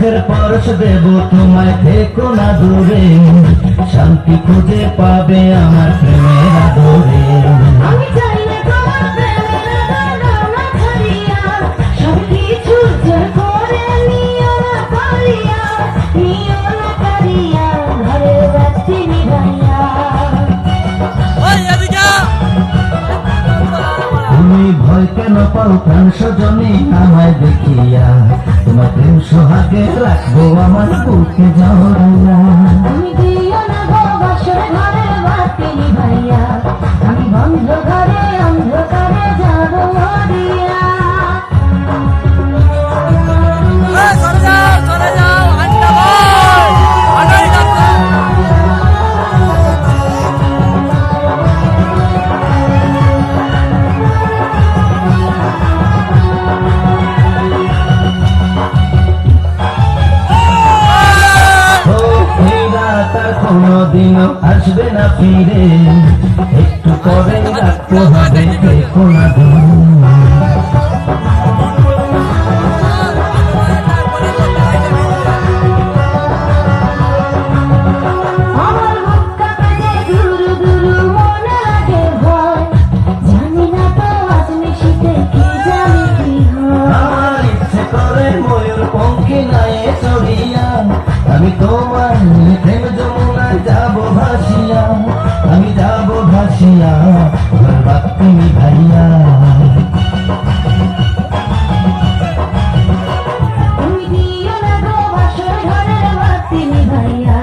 চোখের পরশ দেব তোমায়, থেকো না দূরে, শান্তি খুঁজে পাবে আমার প্রেমের আদরে। আমি চাই না তোমার প্রেমের আদর ছাড়িয়া, সবকিছু জয় করে নিও না পারিয়া, নিও না পারিয়া, ঘরে বাতি নিভাইয়া। তুমি ভয় কেন পাও প্রাণ সজনী আমায় দেখিয়া, তোমার প্রেম সোহাগে রাখবো আমার বুকে জড়াইয়া। তুমি দিও না গো বাসর ঘরে বাতি নিভাইয়া, আমি বন্ধ ঘরে অন্ধকারে যাব মরিয়া। কোনদিনও আসবে না ফিরে, একটু পরে রাখতে হবে, দেখো না দূরে। আমার বুক কাঁপে যে দুরু দুরু, মনে লাগে ভয়, জানি না তো আজ নিশিতে কি জানি কি হয়। আমার ইচ্ছে করে ময়ূর পঙ্খী নায়ে চড়িয়া, আমি তোমার প্রেম যমুনায় যাব ভাসিয়া, আমি যাব ভাসিয়া, তোমার বাতি নিভাইয়া। তুমি দিও না গো বাসর ঘরে বাতি নিভাইয়া,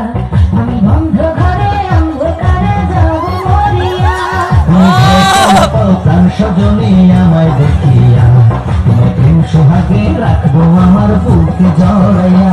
আমি বন্ধ ঘরে অন্ধকারে যাব মরিয়া। প্রাণ সজনী আমায় দেখিয়া, তোমার প্রেম সোহাগে রাখবো আমার বুকে জড়াইয়া।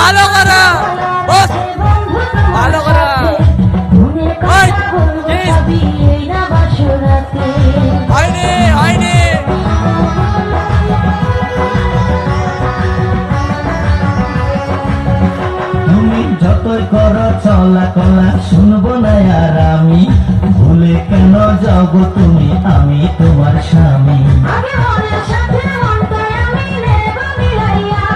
ভালো করা ভালো করা হয়নি হয়নি। তুমি যতই করো চলা কলা শুনবো না আর আমি, ভুলে কেন যাও গো তুমি, আমি তোমার স্বামী। আগে মনের সাথে মনটাই আমি নেব মিলাইয়া,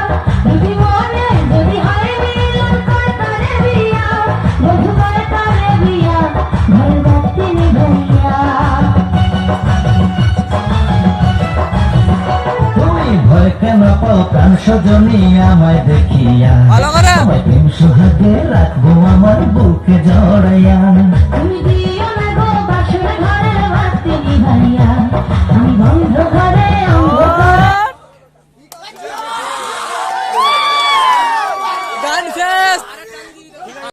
যদি মনে যদি হয় মিলন করে তারে বিয়া, বধু করে তারে বিয়া, ঘরে বাতি নিভাইয়া। তুমি ভয় কেন পাও প্রাণ সজনী আমায় দেখিয়া, ভালো করে। তোমায় প্রেম সোহাগে রাখবো আমার বুকে জড়াইয়া। তুমি দিও